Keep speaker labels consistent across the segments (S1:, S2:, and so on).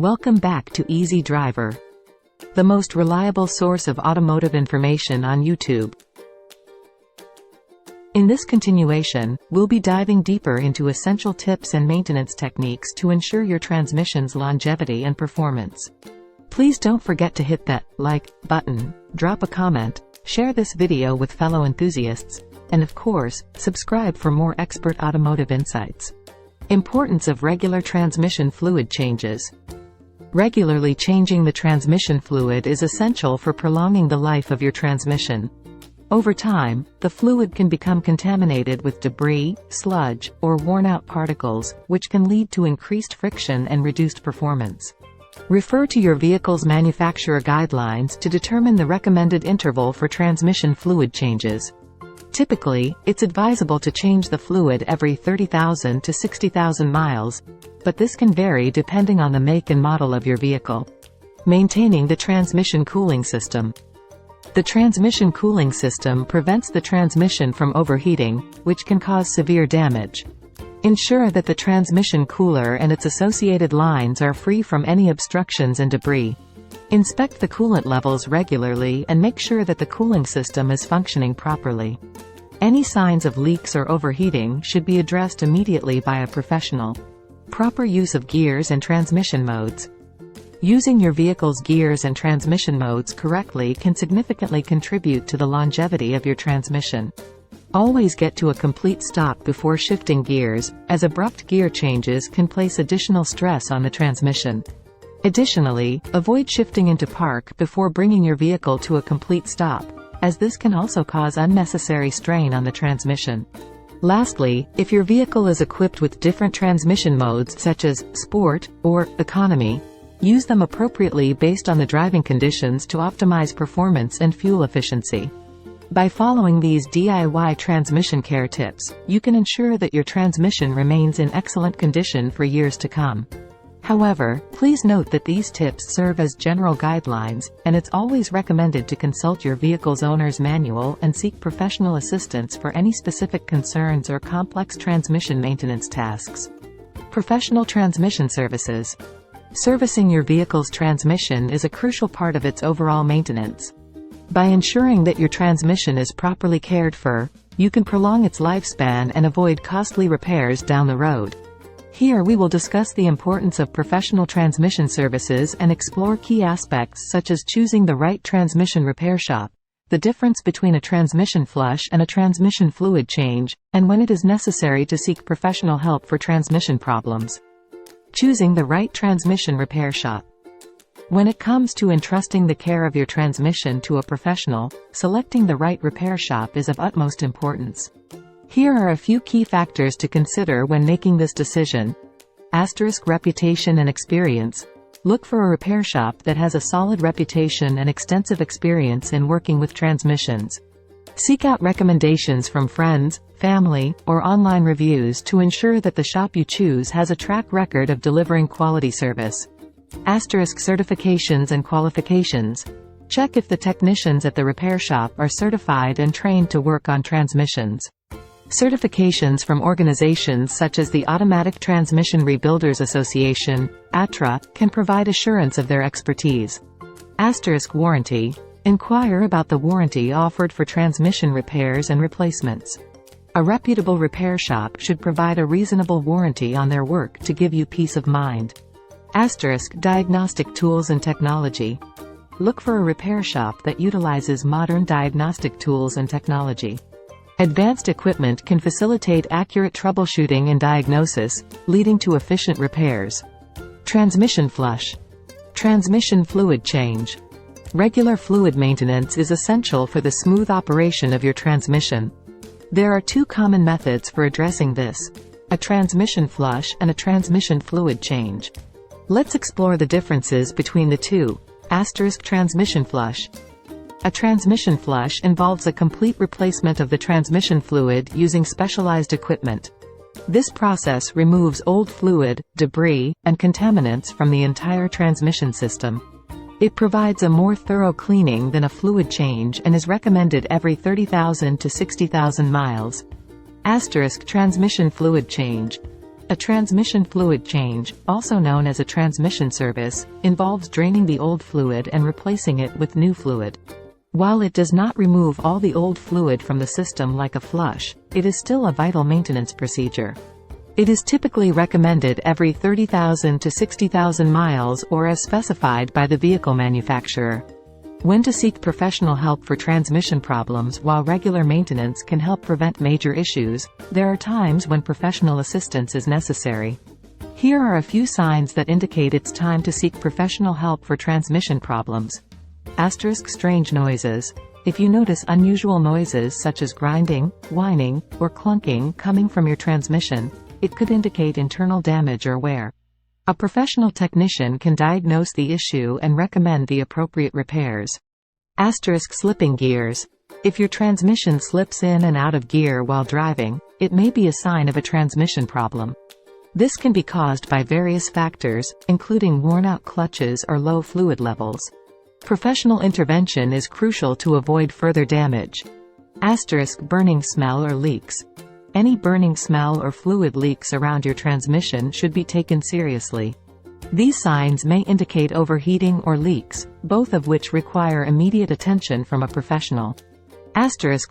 S1: Welcome back to Easy Driver, the most reliable source of automotive information on YouTube. In this continuation, we'll be diving deeper into essential tips and maintenance techniques to ensure your transmission's longevity and performance. Please don't forget to hit that like button, drop a comment, share this video with fellow enthusiasts, and of course, subscribe for more expert automotive insights. Importance of regular transmission fluid changes. Regularly changing the transmission fluid is essential for prolonging the life of your transmission. Over time, the fluid can become contaminated with debris, sludge, or worn-out particles, which can lead to increased friction and reduced performance. Refer to your vehicle's manufacturer guidelines to determine the recommended interval for transmission fluid changes. Typically, it's advisable to change the fluid every 30,000 to 60,000 miles, but this can vary depending on the make and model of your vehicle. Maintaining the transmission cooling system. The transmission cooling system prevents the transmission from overheating, which can cause severe damage. Ensure that the transmission cooler and its associated lines are free from any obstructions and debris. Inspect the coolant levels regularly and make sure that the cooling system is functioning properly. Any signs of leaks or overheating should be addressed immediately by a professional. Proper use of gears and transmission modes. Using your vehicle's gears and transmission modes correctly can significantly contribute to the longevity of your transmission. Always get to a complete stop before shifting gears, as abrupt gear changes can place additional stress on the transmission. Additionally, avoid shifting into park before bringing your vehicle to a complete stop, as this can also cause unnecessary strain on the transmission. Lastly, if your vehicle is equipped with different transmission modes such as Sport or Economy, use them appropriately based on the driving conditions to optimize performance and fuel efficiency. By following these DIY transmission care tips, you can ensure that your transmission remains in excellent condition for years to come. However, please note that these tips serve as general guidelines, and it's always recommended to consult your vehicle's owner's manual and seek professional assistance for any specific concerns or complex transmission maintenance tasks. Professional transmission services. Servicing your vehicle's transmission is a crucial part of its overall maintenance. By ensuring that your transmission is properly cared for, you can prolong its lifespan and avoid costly repairs down the road. Here we will discuss the importance of professional transmission services and explore key aspects such as choosing the right transmission repair shop, the difference between a transmission flush and a transmission fluid change, and when it is necessary to seek professional help for transmission problems. Choosing the right transmission repair shop. When it comes to entrusting the care of your transmission to a professional, selecting the right repair shop is of utmost importance. Here are a few key factors to consider when making this decision. Reputation and experience. Look for a repair shop that has a solid reputation and extensive experience in working with transmissions. Seek out recommendations from friends, family, or online reviews to ensure that the shop you choose has a track record of delivering quality service. Certifications and qualifications. Check if the technicians at the repair shop are certified and trained to work on transmissions. Certifications from organizations such as the Automatic Transmission Rebuilders Association, ATRA, can provide assurance of their expertise. Warranty. Inquire about the warranty offered for transmission repairs and replacements. A reputable repair shop should provide a reasonable warranty on their work to give you peace of mind. Diagnostic tools and technology. Look for a repair shop that utilizes modern diagnostic tools and technology. Advanced equipment can facilitate accurate troubleshooting and diagnosis, leading to efficient repairs. Transmission flush. Transmission fluid change. Regular fluid maintenance is essential for the smooth operation of your transmission. There are two common methods for addressing this: a transmission flush and a transmission fluid change. Let's explore the differences between the two. Transmission flush. A transmission flush involves a complete replacement of the transmission fluid using specialized equipment. This process removes old fluid, debris, and contaminants from the entire transmission system. It provides a more thorough cleaning than a fluid change and is recommended every 30,000 to 60,000 miles. Transmission fluid change. A transmission fluid change, also known as a transmission service, involves draining the old fluid and replacing it with new fluid. While it does not remove all the old fluid from the system like a flush, it is still a vital maintenance procedure. It is typically recommended every 30,000 to 60,000 miles or as specified by the vehicle manufacturer. When to seek professional help for transmission problems. While regular maintenance can help prevent major issues, there are times when professional assistance is necessary. Here are a few signs that indicate it's time to seek professional help for transmission problems. Strange noises. If you notice unusual noises such as grinding, whining, or clunking coming from your transmission, it could indicate internal damage or wear. A professional technician can diagnose the issue and recommend the appropriate repairs. Slipping gears. If your transmission slips in and out of gear while driving, it may be a sign of a transmission problem. This can be caused by various factors, including worn-out clutches or low fluid levels. Professional intervention is crucial to avoid further damage. Burning smell or leaks. Any burning smell or fluid leaks around your transmission should be taken seriously. These signs may indicate overheating or leaks, both of which require immediate attention from a professional.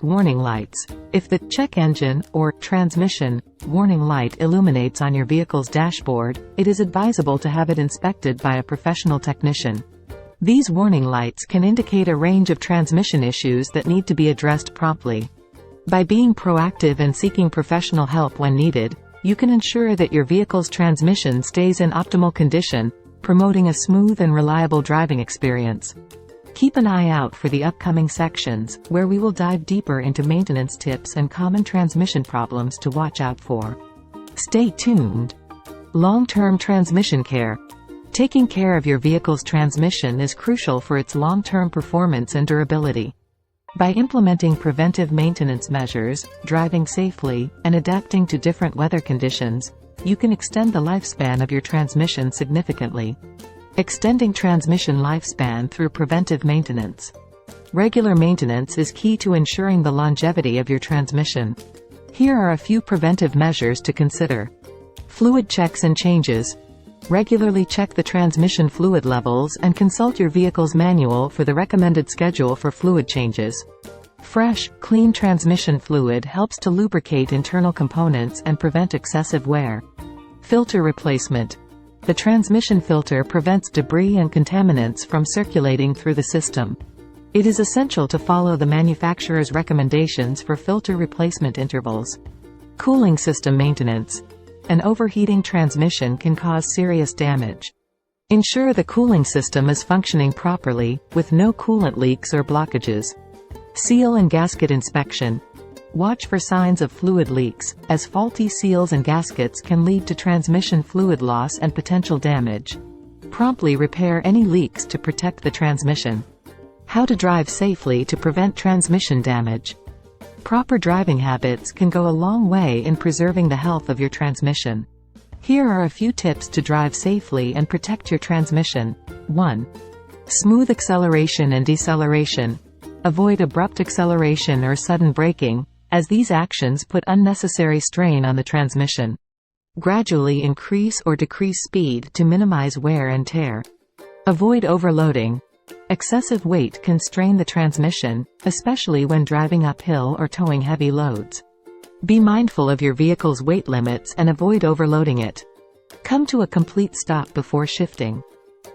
S1: Warning lights. If the check engine or transmission warning light illuminates on your vehicle's dashboard, it is advisable to have it inspected by a professional technician. These warning lights can indicate a range of transmission issues that need to be addressed promptly. By being proactive and seeking professional help when needed, you can ensure that your vehicle's transmission stays in optimal condition, promoting a smooth and reliable driving experience. Keep an eye out for the upcoming sections, where we will dive deeper into maintenance tips and common transmission problems to watch out for. Stay tuned. Long-term transmission care. Taking care of your vehicle's transmission is crucial for its long-term performance and durability. By implementing preventive maintenance measures, driving safely, and adapting to different weather conditions, you can extend the lifespan of your transmission significantly. Extending transmission lifespan through preventive maintenance. Regular maintenance is key to ensuring the longevity of your transmission. Here are a few preventive measures to consider. Fluid checks and changes. Regularly check the transmission fluid levels and consult your vehicle's manual for the recommended schedule for fluid changes. Fresh, clean transmission fluid helps to lubricate internal components and prevent excessive wear. Filter replacement. The transmission filter prevents debris and contaminants from circulating through the system. It is essential to follow the manufacturer's recommendations for filter replacement intervals. Cooling system maintenance. An overheating transmission can cause serious damage. Ensure the cooling system is functioning properly, with no coolant leaks or blockages. Seal and gasket inspection. Watch for signs of fluid leaks, as faulty seals and gaskets can lead to transmission fluid loss and potential damage. Promptly repair any leaks to protect the transmission. How to drive safely to prevent transmission damage. Proper driving habits can go a long way in preserving the health of your transmission. Here are a few tips to drive safely and protect your transmission. 1. Smooth acceleration and deceleration. Avoid abrupt acceleration or sudden braking, as these actions put unnecessary strain on the transmission. Gradually increase or decrease speed to minimize wear and tear. Avoid overloading. Excessive weight can strain the transmission, especially when driving uphill or towing heavy loads. Be mindful of your vehicle's weight limits and avoid overloading it. Come to a complete stop before shifting.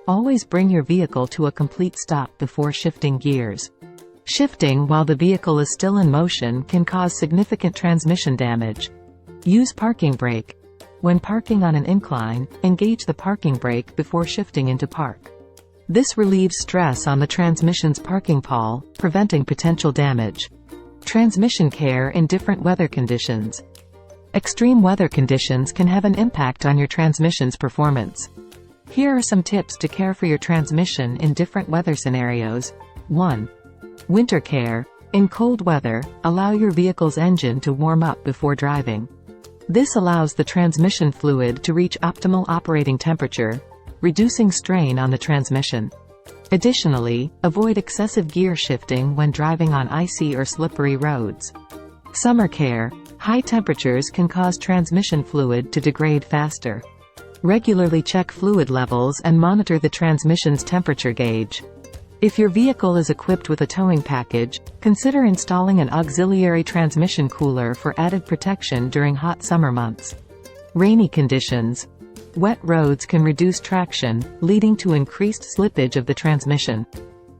S1: Always bring your vehicle to a complete stop before shifting gears. Shifting while the vehicle is still in motion can cause significant transmission damage. Use parking brake. When parking on an incline, engage the parking brake before shifting into park. This relieves stress on the transmission's parking pawl, preventing potential damage. Transmission care in different weather conditions. Extreme weather conditions can have an impact on your transmission's performance. Here are some tips to care for your transmission in different weather scenarios. 1. Winter care. In cold weather, allow your vehicle's engine to warm up before driving. This allows the transmission fluid to reach optimal operating temperature, reducing strain on the transmission. Additionally, avoid excessive gear shifting when driving on icy or slippery roads. Summer care. High temperatures can cause transmission fluid to degrade faster. Regularly check fluid levels and monitor the transmission's temperature gauge. If your vehicle is equipped with a towing package, consider installing an auxiliary transmission cooler for added protection during hot summer months. Rainy conditions. Wet roads can reduce traction, leading to increased slippage of the transmission.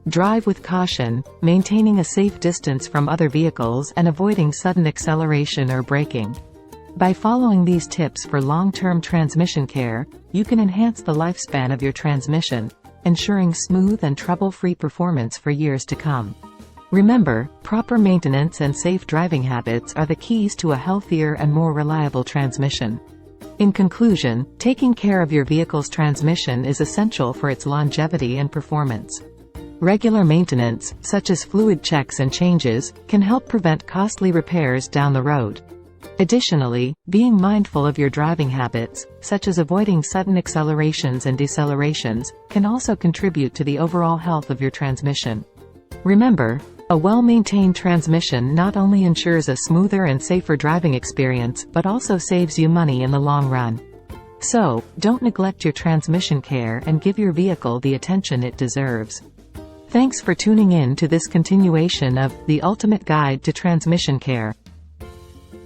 S1: Drive with caution, maintaining a safe distance from other vehicles and avoiding sudden acceleration or braking. By following these tips for long-term transmission care, you can enhance the lifespan of your transmission, ensuring smooth and trouble-free performance for years to come. Remember, proper maintenance and safe driving habits are the keys to a healthier and more reliable transmission. In conclusion, taking care of your vehicle's transmission is essential for its longevity and performance. Regular maintenance, such as fluid checks and changes, can help prevent costly repairs down the road. Additionally, being mindful of your driving habits, such as avoiding sudden accelerations and decelerations, can also contribute to the overall health of your transmission. Remember, a well-maintained transmission not only ensures a smoother and safer driving experience but also saves you money in the long run. So, don't neglect your transmission care and give your vehicle the attention it deserves. Thanks for tuning in to this continuation of The Ultimate Guide to Transmission Care.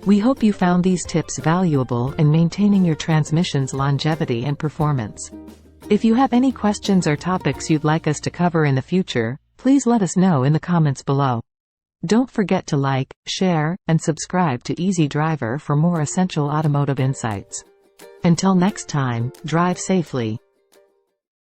S1: We hope you found these tips valuable in maintaining your transmission's longevity and performance. If you have any questions or topics you'd like us to cover in the future, please let us know in the comments below. Don't forget to like, share, and subscribe to Easy Driver for more essential automotive insights. Until next time, drive safely.